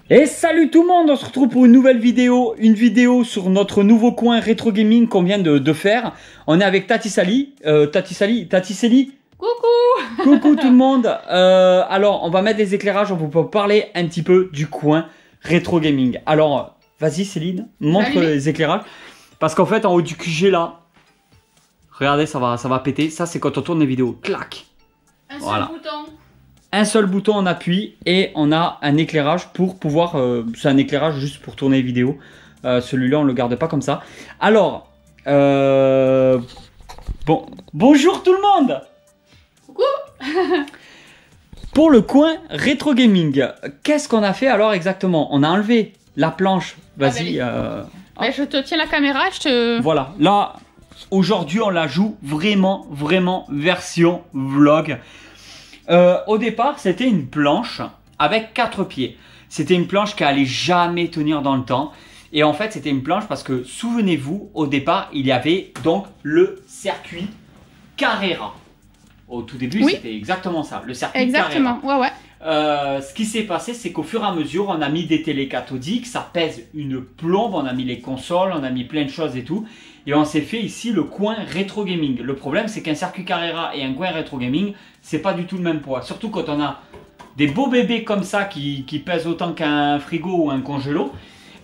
Et salut tout le monde, on se retrouve pour une nouvelle vidéo, sur notre nouveau coin rétro gaming qu'on vient de faire. On est avec Tati Sally, Coucou. Coucou tout le monde. Alors on va mettre des éclairages, on va parler un petit peu du coin rétro gaming. Alors vas-y Céline, montre les éclairages. Parce qu'en fait en haut du QG là, regardez ça va péter, ça c'est quand on tourne les vidéos, clac. Un seul bouton. Un seul bouton on appuie et on a un éclairage pour pouvoir, c'est un éclairage juste pour tourner les vidéos. Celui-là on le garde pas comme ça. Alors, bonjour tout le monde. Coucou. Pour le coin rétro gaming, qu'est-ce qu'on a fait alors exactement? On a enlevé la planche, vas-y. Je te tiens la caméra, je te... Voilà, là, aujourd'hui on la joue vraiment version vlog. Au départ, c'était une planche avec 4 pieds. C'était une planche qui allait jamais tenir dans le temps. Et en fait, c'était une planche parce que, souvenez-vous, au départ, il y avait donc le circuit Carrera. Au tout début, oui, c'était exactement ça, le circuit exactement. Carrera. Ouais. Ce qui s'est passé, c'est qu'au fur et à mesure, on a mis des télé cathodiques, ça pèse une plombe, on a mis les consoles, on a mis plein de choses et tout. Et on s'est fait ici le coin rétro gaming. Le problème, c'est qu'un circuit Carrera et un coin rétro gaming, c'est pas du tout le même poids. Surtout quand on a des beaux bébés comme ça qui pèsent autant qu'un frigo ou un congélo.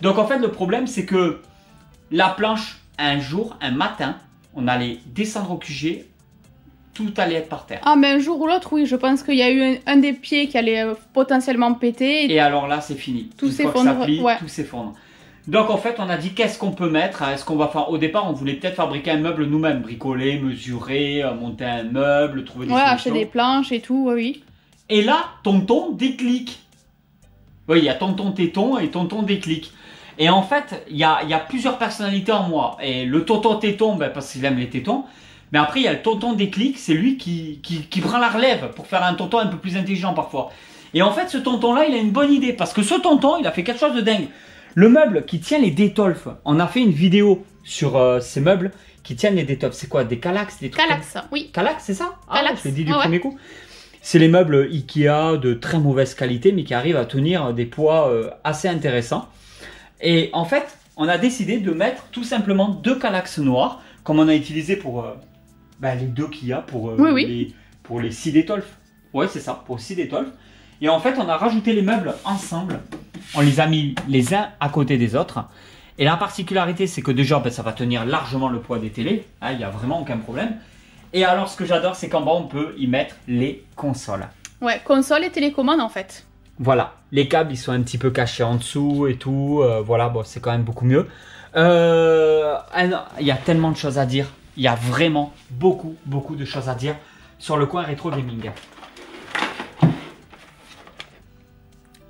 Donc en fait, le problème, c'est que la planche, un jour, un matin, on allait descendre au QG, tout allait être par terre. Ah, mais un jour ou l'autre, oui, je pense qu'il y a eu un des pieds qui allait potentiellement péter. Et alors là, c'est fini. Tout s'effondre. Ouais. Tout s'effondre. Donc en fait, on a dit qu'est-ce qu'on peut mettre. Est-ce qu'on va faire... Au départ, on voulait peut-être fabriquer un meuble nous-mêmes, bricoler, mesurer, monter un meuble, trouver des solutions. Acheter des planches et tout, oui. Et là, tonton déclic. Oui, il y a tonton téton et tonton déclic. Et en fait, il y a plusieurs personnalités en moi. Et le tonton téton, parce qu'il aime les tétons. Mais après, il y a le tonton déclic, c'est lui qui prend la relève pour faire un tonton un peu plus intelligent parfois. Et en fait, ce tonton-là, il a une bonne idée. Parce que ce tonton, il a fait quelque chose de dingue. Le meuble qui tient les Detolf, on a fait une vidéo sur ces meubles qui tiennent les Detolf. C'est quoi? Des Kallax, des trucs? Kallax, oui. Kallax, c'est ça? Kallax, je l'ai dit du premier coup. C'est les meubles Ikea de très mauvaise qualité, mais qui arrivent à tenir des poids assez intéressants. Et en fait, on a décidé de mettre tout simplement 2 Kallax noirs, comme on a utilisé pour les 2 qu'il y a pour les 6 Detolf. Ouais, c'est ça, pour 6 Detolf. Et en fait, on a rajouté les meubles ensemble. On les a mis les uns à côté des autres. Et la particularité, c'est que déjà, ça va tenir largement le poids des télés. Il n'y a vraiment aucun problème. Et alors, ce que j'adore, c'est qu'en bas, on peut y mettre les consoles. Ouais, console et télécommande en fait. Voilà, les câbles, ils sont un petit peu cachés en dessous et tout. Voilà, bon, c'est quand même beaucoup mieux. Il y a tellement de choses à dire. Il y a vraiment beaucoup de choses à dire sur le coin rétro gaming.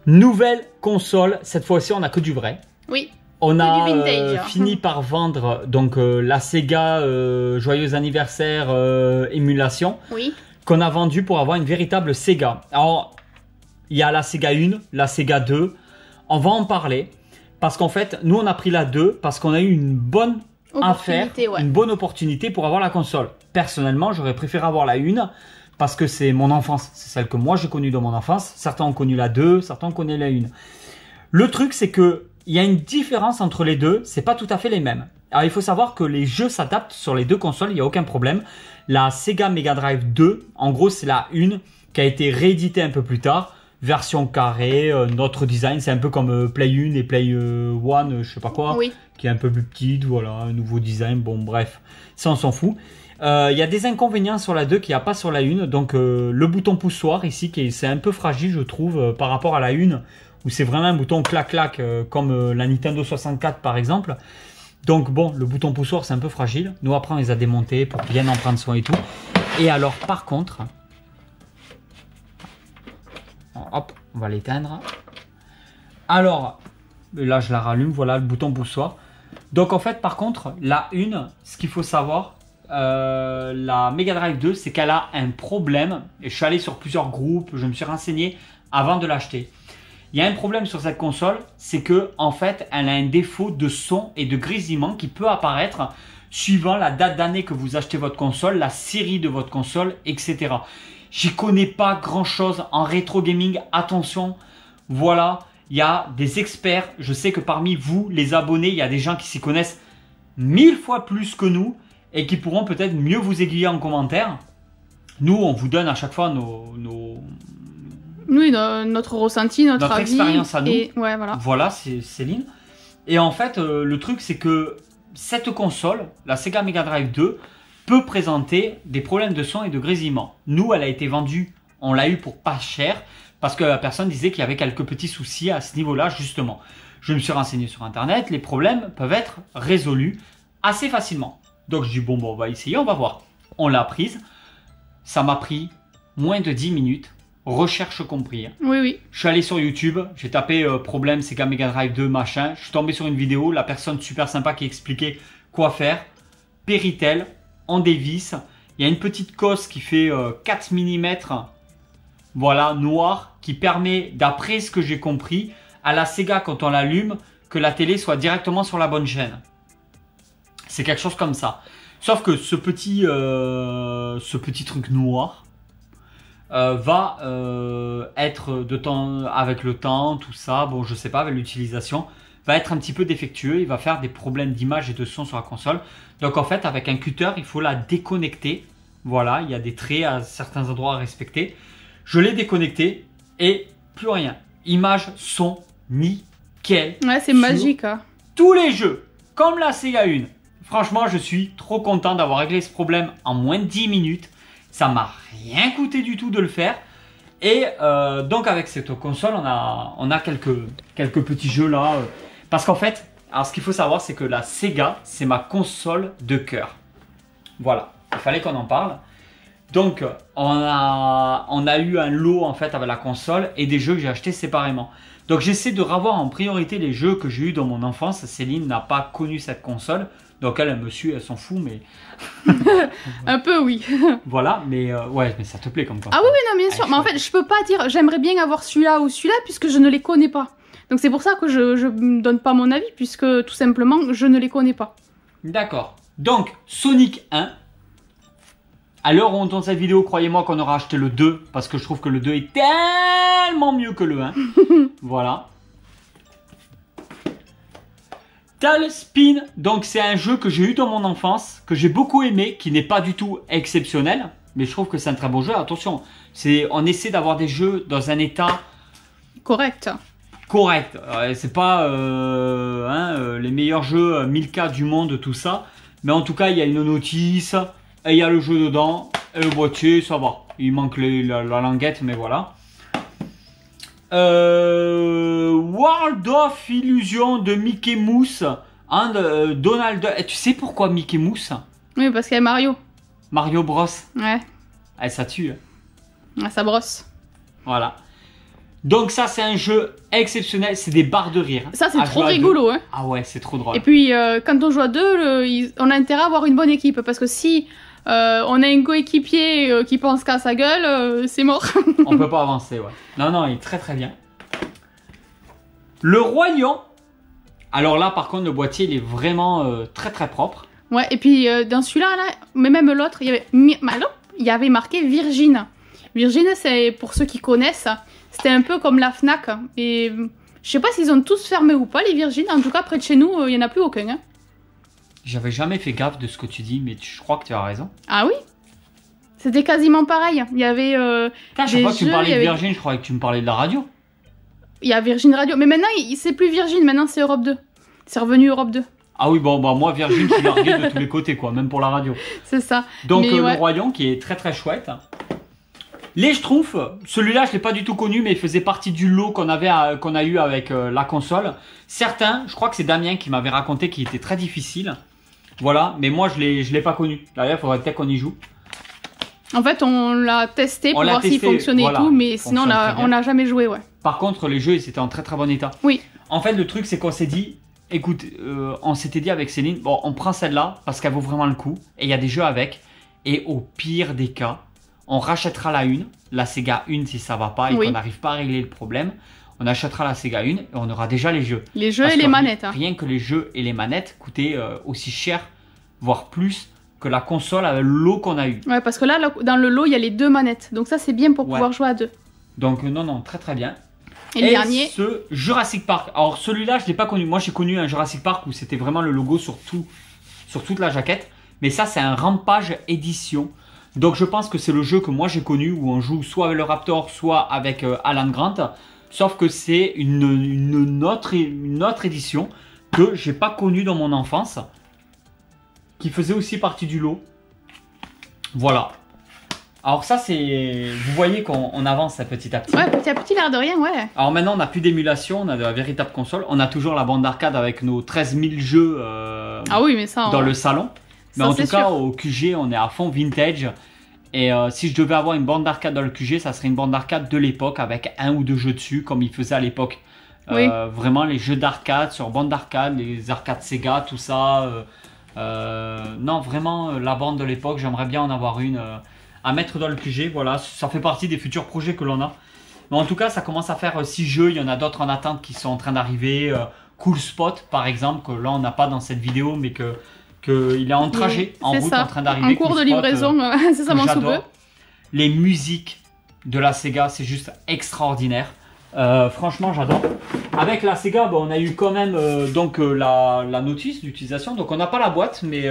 Nouvelle console, cette fois-ci on a que du vrai. Oui. On a fini par vendre donc la Sega Joyeux Anniversaire émulation. Oui. Qu'on a vendu pour avoir une véritable Sega. Alors, il y a la Sega 1, la Sega 2. On va en parler. Parce qu'en fait, nous on a pris la 2 parce qu'on a eu une bonne affaire, une bonne opportunité pour avoir la console. Personnellement, j'aurais préféré avoir la 1. Parce que c'est mon enfance, c'est celle que moi j'ai connue dans mon enfance. Certains ont connu la 2, certains ont connu la 1. Le truc, c'est que il y a une différence entre les deux, c'est pas tout à fait les mêmes. Alors il faut savoir que les jeux s'adaptent sur les deux consoles, il n'y a aucun problème. La Sega Mega Drive 2, en gros c'est la 1 qui a été rééditée un peu plus tard. Version carrée, notre design, c'est un peu comme Play 1 et Play 1, je sais pas quoi, qui est un peu plus petite, voilà, un nouveau design, bon bref, ça on s'en fout. Il y a des inconvénients sur la 2 qu'il n'y a pas sur la 1. Donc le bouton poussoir ici, c'est un peu fragile je trouve par rapport à la 1. Où c'est vraiment un bouton clac-clac comme la Nintendo 64 par exemple. Donc bon, le bouton poussoir c'est un peu fragile. Nous après on les a démontés pour bien en prendre soin et tout. Et alors par contre, hop, on va l'éteindre. Alors, là je la rallume, voilà le bouton poussoir. Donc en fait par contre, la 1, ce qu'il faut savoir... la Mega Drive 2, c'est qu'elle a un problème. Et je suis allé sur plusieurs groupes, je me suis renseigné avant de l'acheter. Il y a un problème sur cette console, c'est que en fait, elle a un défaut de son et de grésillement qui peut apparaître suivant la date d'année que vous achetez votre console, la série de votre console, etc. J'y connais pas grand chose en rétro gaming, attention, voilà. Il y a des experts. Je sais que parmi vous, les abonnés, il y a des gens qui s'y connaissent 1000 fois plus que nous et qui pourront peut-être mieux vous aiguiller en commentaire. Nous, on vous donne à chaque fois Oui, notre ressenti, notre avis. Expérience à nous. Et, ouais, voilà. Voilà, c'est Céline. Et en fait, le truc, c'est que cette console, la Sega Mega Drive 2, peut présenter des problèmes de son et de grésillement. Nous, elle a été vendue, on l'a eu pour pas cher, parce que la personne disait qu'il y avait quelques petits soucis à ce niveau-là, justement. Je me suis renseigné sur Internet, les problèmes peuvent être résolus assez facilement. Donc je dis, bon, on va essayer, on va voir. On l'a prise, ça m'a pris moins de 10 minutes. Recherche compris. Oui, oui. Je suis allé sur YouTube, j'ai tapé problème Sega Mega Drive 2 machin. Je suis tombé sur une vidéo, la personne super sympa qui expliquait quoi faire. Péritel, en dévisse. Il y a une petite cosse qui fait 4 mm, voilà, noir, qui permet, d'après ce que j'ai compris, à la Sega quand on l'allume, que la télé soit directement sur la bonne chaîne. C'est quelque chose comme ça. Sauf que ce petit truc noir, va être avec le temps, tout ça, bon je sais pas, avec l'utilisation, va être un petit peu défectueux, il va faire des problèmes d'image et de son sur la console. Donc en fait avec un cutter il faut la déconnecter, voilà, il y a des traits à certains endroits à respecter. Je l'ai déconnecté et plus rien, image, son, nickel. Ouais, c'est magique hein. Tous les jeux, comme la Sega 1, franchement je suis trop content d'avoir réglé ce problème en moins de 10 minutes. Ça m'a rien coûté du tout de le faire. Et donc avec cette console, on a quelques petits jeux là. Parce qu'en fait, alors ce qu'il faut savoir, c'est que la Sega, c'est ma console de cœur. Voilà, il fallait qu'on en parle. Donc on a eu un lot en fait avec la console et des jeux que j'ai achetés séparément. Donc j'essaie de revoir en priorité les jeux que j'ai eu dans mon enfance. Céline n'a pas connu cette console. Donc elle me suit, elle s'en fout, mais... Un peu, oui. Voilà, mais ouais, mais ça te plaît comme console. Ah oui, non, bien sûr. Mais en fait, je peux pas dire j'aimerais bien avoir celui-là ou celui-là puisque je ne les connais pas. Donc c'est pour ça que je ne donne pas mon avis puisque tout simplement, je ne les connais pas. D'accord. Donc, Sonic 1. À l'heure où on tourne cette vidéo, croyez-moi qu'on aura acheté le 2 parce que je trouve que le 2 est tellement mieux que le 1. Voilà. Tailspin, donc c'est un jeu que j'ai eu dans mon enfance, que j'ai beaucoup aimé, qui n'est pas du tout exceptionnel, mais je trouve que c'est un très bon jeu. Attention, on essaie d'avoir des jeux dans un état correct. Correct. C'est pas les meilleurs jeux 1000K du monde, tout ça, mais en tout cas il y a une notice, et il y a le jeu dedans, et le boîtier, ça va. Il manque la languette, mais voilà. World of Illusion de Mickey Mouse and Donald. Et tu sais pourquoi Mickey Mouse? Oui, parce qu'il y a Mario. Mario Bros. Ouais. Eh, ça tue. Ouais, ça brosse. Voilà. Donc ça c'est un jeu exceptionnel, c'est des barres de rire. Ça c'est trop rigolo. Hein. Ah ouais, c'est trop drôle. Et puis quand on joue à deux, on a intérêt à avoir une bonne équipe parce que si on a un coéquipier qui pense qu'à sa gueule, c'est mort. On peut pas avancer, ouais. Non, non, il est très très bien. Le Roi Lion. Alors là, par contre, le boîtier, il est vraiment très très propre. Ouais, et puis dans celui-là, là, mais même l'autre, il y avait marqué Virgin. Virgin, c'est pour ceux qui connaissent, c'était un peu comme la Fnac. Et je sais pas s'ils ont tous fermé ou pas, les Virgin. En tout cas, près de chez nous, il y en a plus aucun. Hein. J'avais jamais fait gaffe de ce que tu dis, mais je crois que tu as raison. Ah oui? C'était quasiment pareil. Il y avait. À chaque fois que tu me parlais de Virgin, je croyais que tu me parlais de la radio. Il y a Virgin Radio. Mais maintenant, c'est plus Virgin, maintenant c'est Europe 2. C'est revenu Europe 2. Ah oui, bon, bah moi, Virgin, je suis largué de tous les côtés, quoi, même pour la radio. C'est ça. Donc, le Roi Lion qui est très très chouette. Les Schtroumpfs, celui-là, je l'ai pas du tout connu, mais il faisait partie du lot qu'on a eu avec la console. Certains, je crois que c'est Damien qui m'avait raconté qu'il était très difficile. Voilà, mais moi, je l'ai pas connu. D'ailleurs, il faudrait peut-être qu'on y joue. En fait, on l'a testé pour voir s'il fonctionnait voilà, et tout, mais sinon, on n'a jamais joué, ouais. Par contre, les jeux, ils étaient en très très bon état. Oui. En fait, le truc, c'est qu'on s'est dit, écoute, on s'était dit avec Céline, bon, on prend celle-là parce qu'elle vaut vraiment le coup. Et il y a des jeux avec. Et au pire des cas, on rachètera la Sega 1 si ça va pas et qu'on n'arrive pas à régler le problème. On achètera la Sega 1 et on aura déjà les jeux. Les jeux et les manettes. Hein. Rien que les jeux et les manettes coûtaient aussi cher, voire plus que la console avec le lot qu'on a eu. Ouais, parce que là, dans le lot, il y a les deux manettes. Donc ça, c'est bien pour pouvoir jouer à deux. Donc non, non, très très bien. Et le dernier, ce Jurassic Park. Alors celui-là, je l'ai pas connu. Moi, j'ai connu un Jurassic Park où c'était vraiment le logo sur toute la jaquette. Mais ça, c'est un Rampage édition. Donc je pense que c'est le jeu que moi j'ai connu où on joue soit avec le Raptor, soit avec Alan Grant. Sauf que c'est une autre édition que j'ai pas connue dans mon enfance, qui faisait aussi partie du lot. Voilà. Alors ça c'est... Vous voyez qu'on avance petit à petit. Ouais, petit à petit, l'air de rien, ouais. Alors maintenant on n'a plus d'émulation, on a de la véritable console. On a toujours la bande d'arcade avec nos 13 000 jeux ah oui, mais ça, dans le salon. Mais ça, en tout cas, sûr. au QG, on est à fond vintage. Et si je devais avoir une bande d'arcade dans le QG, ça serait une bande d'arcade de l'époque avec un ou deux jeux dessus, comme ils faisaient à l'époque. Oui. Vraiment, les jeux d'arcade sur bande d'arcade, les arcades Sega, tout ça. Non, vraiment, la bande de l'époque, j'aimerais bien en avoir une à mettre dans le QG. Voilà, ça fait partie des futurs projets que l'on a. Mais en tout cas, ça commence à faire 6 jeux. Il y en a d'autres en attente qui sont en train d'arriver. Cool Spot, par exemple, que là, on n'a pas dans cette vidéo, mais qu'il est en trajet, en route, en train d'arriver. En cours de livraison, c'est ça mon sous-peu. Les musiques de la Sega, c'est juste extraordinaire. Franchement, j'adore. Avec la Sega, on a eu quand même donc la notice d'utilisation. Donc on n'a pas la boîte, mais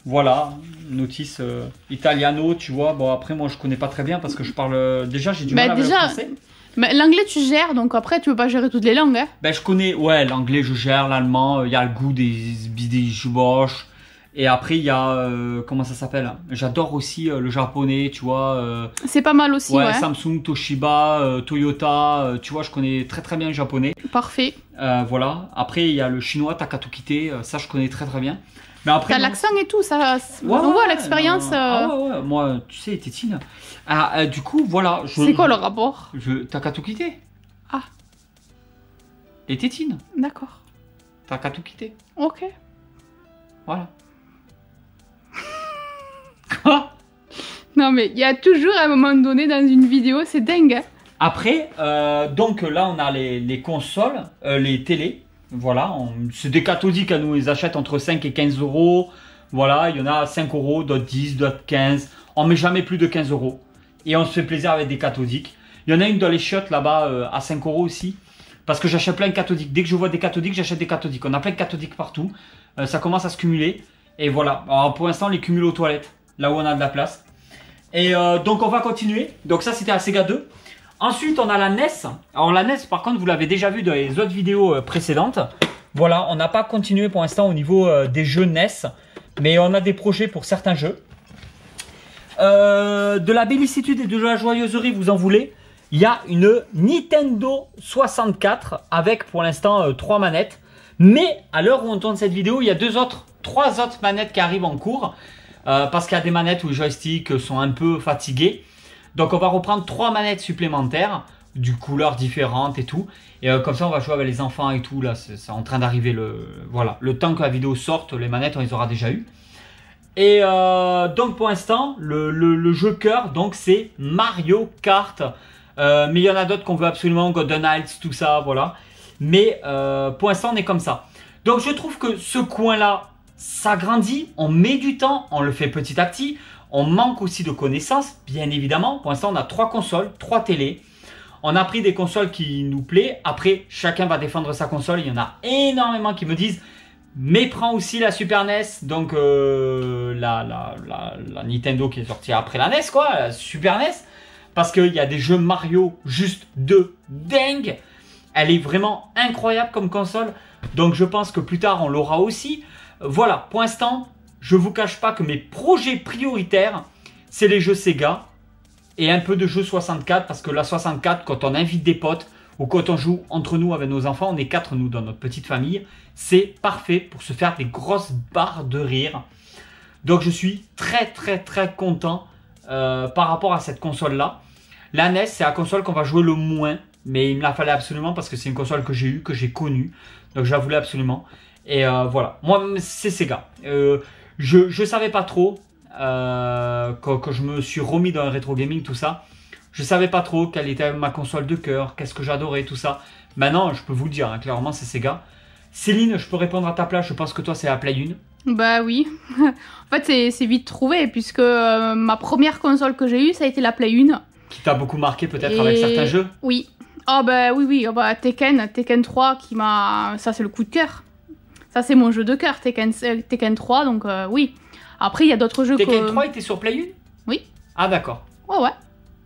voilà, notice italiano, tu vois. Bon, après, moi, je connais pas très bien parce que je parle... déjà, j'ai du mal avec le français. Mais l'anglais, tu gères, donc après, tu peux pas gérer toutes les langues. Hein. Ben, je connais, ouais, l'anglais, je gère, l'allemand, il y a le goût des Bosch. Et après, il y a, comment ça s'appelle? J'adore aussi le japonais, tu vois. C'est pas mal aussi, ouais. Samsung, Toshiba, Toyota, tu vois, je connais très très bien le japonais. Parfait. Voilà. Après, il y a le chinois, Takatokite, ça je connais très très bien. Mais après, t'as l'accent et tout, ça, on voit l'expérience. Ah ouais, moi, tu sais, Tétine. Du coup, voilà. C'est quoi le rapport? Takatokite. Ah. Et Tétine. D'accord. Takatokite. Ok. Voilà. Quoi? Non mais il y a toujours un moment donné dans une vidéo, c'est dingue. Hein. Après, donc là on a les consoles, les télés. Voilà, c'est des cathodiques, nous ils achètent entre 5 et 15 euros. Voilà, il y en a à 5 euros, d'autres 10, d'autres 15. On met jamais plus de 15 euros. Et on se fait plaisir avec des cathodiques. Il y en a une dans les chiottes là-bas à 5 euros aussi. Parce que j'achète plein de cathodiques. Dès que je vois des cathodiques, j'achète des cathodiques. On a plein de cathodiques partout. Ça commence à se cumuler. Et voilà. Alors pour l'instant, on les cumule aux toilettes. Là où on a de la place. Et donc on va continuer. Donc ça, c'était la Sega 2. Ensuite, on a la NES. Alors la NES, par contre, vous l'avez déjà vu dans les autres vidéos précédentes. Voilà, on n'a pas continué pour l'instant au niveau des jeux NES. Mais on a des projets pour certains jeux. De la bellicitude et de la joyeuserie, vous en voulez. Il y a une Nintendo 64 avec pour l'instant 3 manettes. Mais à l'heure où on tourne cette vidéo, il y a 3 autres manettes qui arrivent en cours. Parce qu'il y a des manettes où les joysticks sont un peu fatigués. Donc on va reprendre 3 manettes supplémentaires, de couleurs différentes et tout. Et comme ça on va jouer avec les enfants et tout. Là c'est en train d'arriver voilà. Le temps que la vidéo sorte, les manettes on les aura déjà eues. Et donc pour l'instant, le jeu cœur, donc c'est Mario Kart. Mais il y en a d'autres qu'on veut absolument, Golden Heights, tout ça, voilà. Mais pour l'instant, on est comme ça. Donc je trouve que ce coin-là, ça grandit, on met du temps, on le fait petit à petit. On manque aussi de connaissances, bien évidemment. Pour l'instant, on a 3 consoles, 3 télés. On a pris des consoles qui nous plaisent. Après, chacun va défendre sa console. Il y en a énormément qui me disent... Mais prends aussi la Super NES, donc la Nintendo qui est sortie après la NES, quoi, la Super NES. Parce qu'il y a des jeux Mario juste de dingue. Elle est vraiment incroyable comme console. Donc je pense que plus tard, on l'aura aussi. Voilà, pour l'instant, je ne vous cache pas que mes projets prioritaires, c'est les jeux Sega. Et un peu de jeux 64, parce que la 64, quand on invite des potes, ou quand on joue entre nous avec nos enfants, on est 4 nous dans notre petite famille, c'est parfait pour se faire des grosses barres de rire. Donc je suis très très très content par rapport à cette console là. La NES c'est la console qu'on va jouer le moins, mais il me la fallait absolument parce que c'est une console que j'ai eue, que j'ai connue. Donc je la voulais absolument. Et voilà, moi c'est Sega. Je savais pas trop quand je me suis remis dans le rétro gaming, tout ça. Je savais pas trop quelle était ma console de cœur, qu'est-ce que j'adorais, tout ça. Maintenant, je peux vous le dire, hein, clairement, c'est Sega. Céline, je peux répondre à ta place, je pense que toi, c'est la Play 1. Bah oui. En fait, c'est vite trouvé, puisque ma première console que j'ai eue, ça a été la Play 1. Qui t'a beaucoup marqué peut-être avec certains jeux? Oui. Ah bah oui, oh bah, Tekken 3 qui m'a... Ça c'est le coup de cœur. Ça c'est mon jeu de cœur, Tekken 3, donc oui. Après il y a d'autres jeux Tekken 3 était sur Play 1? Oui. Ah d'accord. Ouais.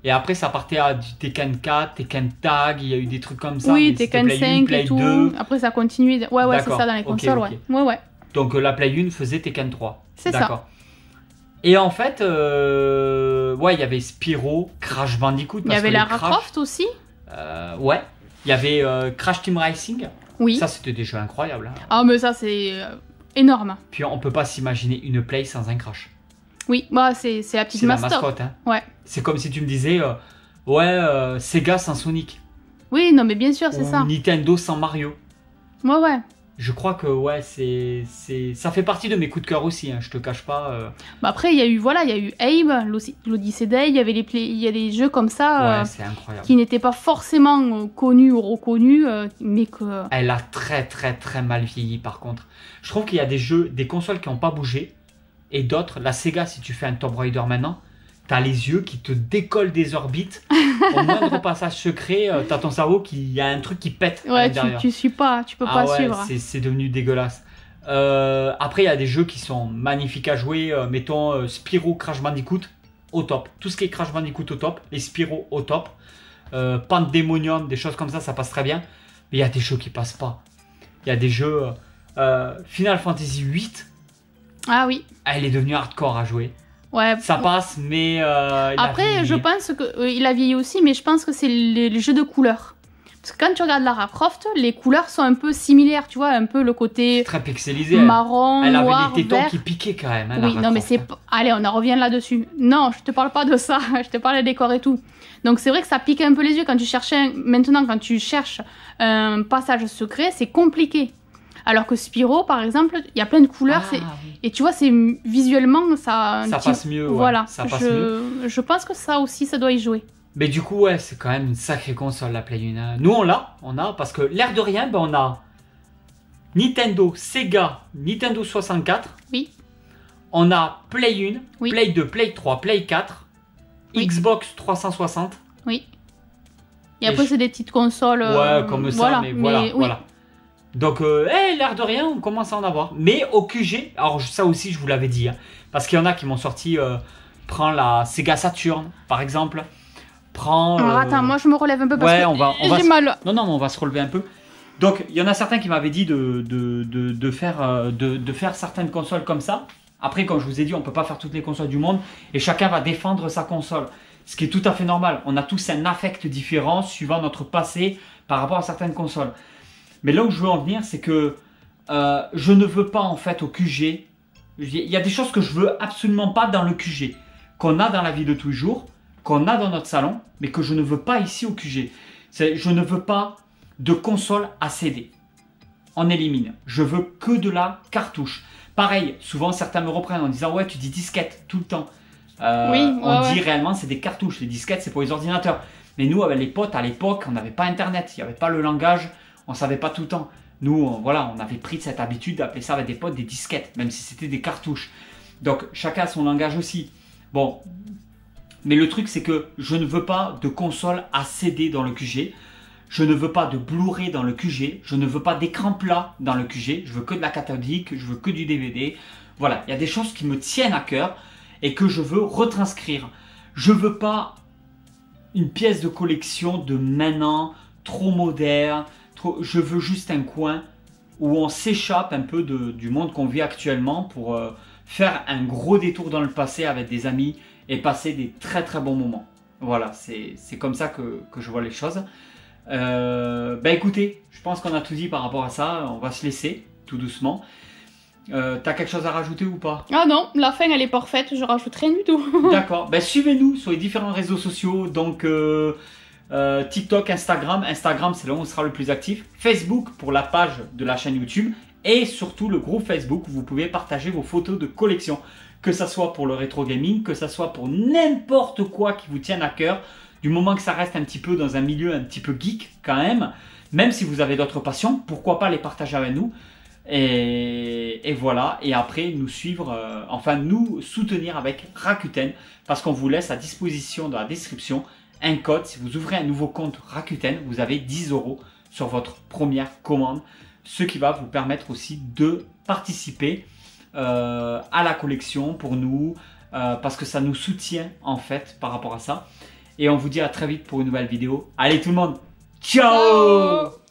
Et après ça partait à du Tekken 4, Tekken Tag, il y a eu des trucs comme ça. Oui, Tekken 5 Play et tout. 2. Après ça continue. Ouais, c'est ça dans les consoles, ok. Ouais. Donc la Play 1 faisait Tekken 3. C'est ça. Et en fait, ouais, il y avait Spyro, Crash Bandicoot. Il y avait Lara Croft aussi. Ouais. Il y avait Crash Team Racing. Oui. Ça, c'était des jeux incroyables. Hein. Ah, mais ça, c'est énorme. Puis on peut pas s'imaginer une Play sans un Crash. Oui, bah, c'est la petite mascotte. C'est la mascotte, hein. Ouais. C'est comme si tu me disais, Sega sans Sonic. Oui, non, mais bien sûr, c'est ça. Nintendo sans Mario. Ouais. Je crois que ouais, ça fait partie de mes coups de cœur aussi, hein, je te cache pas. Bah après, il y a eu Abe, l'Odyssey Day, il y a des jeux comme ça ouais, c'est incroyable. Qui n'étaient pas forcément connus ou reconnus, mais que... Elle a très très très mal vieilli par contre. Je trouve qu'il y a des jeux, des consoles qui n'ont pas bougé, et d'autres, la Sega, si tu fais un Tomb Raider maintenant, t'as les yeux qui te décollent des orbites. Au moindre passage secret, t'as ton cerveau qui y a un truc qui pète. Ouais, tu suis pas, tu peux pas suivre. C'est devenu dégueulasse. Après, il y a des jeux qui sont magnifiques à jouer. Mettons Spyro, Crash Bandicoot au top. Tout ce qui est Crash Bandicoot au top, les Spyro au top. Pandemonium, des choses comme ça passe très bien. Mais il y a des jeux qui passent pas. Il y a des jeux Final Fantasy 8. Ah oui. Elle est devenue hardcore à jouer. Ouais. Ça passe, mais... Après, je pense qu'il a vieilli aussi, mais je pense que c'est les jeux de couleurs. Parce que quand tu regardes Lara Croft, les couleurs sont un peu similaires, tu vois, un peu le côté... Très pixelisé. Marron, elle noir, avait les tétons vert. qui piquaient quand même. Hein, oui, non, mais c'est... Allez, on en revient là-dessus. Non, je te parle pas de ça, je te parle des décors et tout. Donc c'est vrai que ça pique un peu les yeux quand tu cherches... Maintenant, quand tu cherches un passage secret, c'est compliqué. Alors que Spyro, par exemple, il y a plein de couleurs. Oui. Et tu vois, c'est visuellement, ça passe mieux. Ouais. Voilà, ça passe mieux. Je pense que ça aussi, ça doit y jouer. Mais du coup, ouais, c'est quand même une sacrée console, la Play 1. Nous, on a, parce que l'air de rien, ben, on a Nintendo, Sega, Nintendo 64. Oui. On a Play 1, oui. Play 2, Play 3, Play 4, oui. Xbox 360. Oui. Et après, c'est des petites consoles. Ouais, comme ça, voilà, mais voilà. Donc, l'air de rien, on commence à en avoir. Mais au QG, alors ça aussi, je vous l'avais dit, hein, parce qu'il y en a qui m'ont sorti, prends la Sega Saturn, par exemple. Prends... Alors, attends, moi, je me relève un peu parce que j'ai mal. Non, mais on va se relever un peu. Donc, il y en a certains qui m'avaient dit de faire certaines consoles comme ça. Après, comme je vous ai dit, on ne peut pas faire toutes les consoles du monde. Et chacun va défendre sa console. Ce qui est tout à fait normal. On a tous un affect différent suivant notre passé par rapport à certaines consoles. Mais là où je veux en venir, c'est que je ne veux pas en fait au QG. Il y a des choses que je veux absolument pas dans le QG, qu'on a dans la vie de tous les jours, qu'on a dans notre salon, mais que je ne veux pas ici au QG. Je ne veux pas de console à CD. On élimine. Je veux que de la cartouche. Pareil, souvent certains me reprennent en disant ouais, tu dis disquette tout le temps. On dit réellement c'est des cartouches. Les disquettes c'est pour les ordinateurs. Mais nous avec les potes à l'époque, on n'avait pas internet, il n'y avait pas le langage. On savait pas tout le temps. Nous, on avait pris cette habitude d'appeler ça avec des potes des disquettes, même si c'était des cartouches. Donc, chacun a son langage aussi. Bon, mais le truc, c'est que je ne veux pas de console à CD dans le QG. Je ne veux pas de Blu-ray dans le QG. Je ne veux pas d'écran plat dans le QG. Je veux que de la cathodique. Je veux que du DVD. Voilà, il y a des choses qui me tiennent à cœur et que je veux retranscrire. Je veux pas une pièce de collection de maintenant, trop moderne. Je veux juste un coin où on s'échappe un peu du monde qu'on vit actuellement pour faire un gros détour dans le passé avec des amis et passer des très très bons moments. Voilà, c'est comme ça que je vois les choses. Écoutez, je pense qu'on a tout dit par rapport à ça. On va se laisser tout doucement. T'as quelque chose à rajouter ou pas? Ah non, la fin elle est parfaite, je rajoute rien du tout. D'accord, suivez-nous sur les différents réseaux sociaux. Donc... TikTok, Instagram, c'est là où on sera le plus actif, Facebook pour la page de la chaîne YouTube et surtout le groupe Facebook où vous pouvez partager vos photos de collection, que ça soit pour le rétro gaming, que ça soit pour n'importe quoi qui vous tienne à cœur, du moment que ça reste un petit peu dans un milieu un petit peu geek quand même si vous avez d'autres passions, pourquoi pas les partager avec nous et voilà, et après nous suivre, nous soutenir avec Rakuten parce qu'on vous laisse à disposition dans la description un code. Si vous ouvrez un nouveau compte Rakuten, vous avez 10 € sur votre première commande. Ce qui va vous permettre aussi de participer à la collection pour nous. Parce que ça nous soutient en fait par rapport à ça. Et on vous dit à très vite pour une nouvelle vidéo. Allez tout le monde, ciao!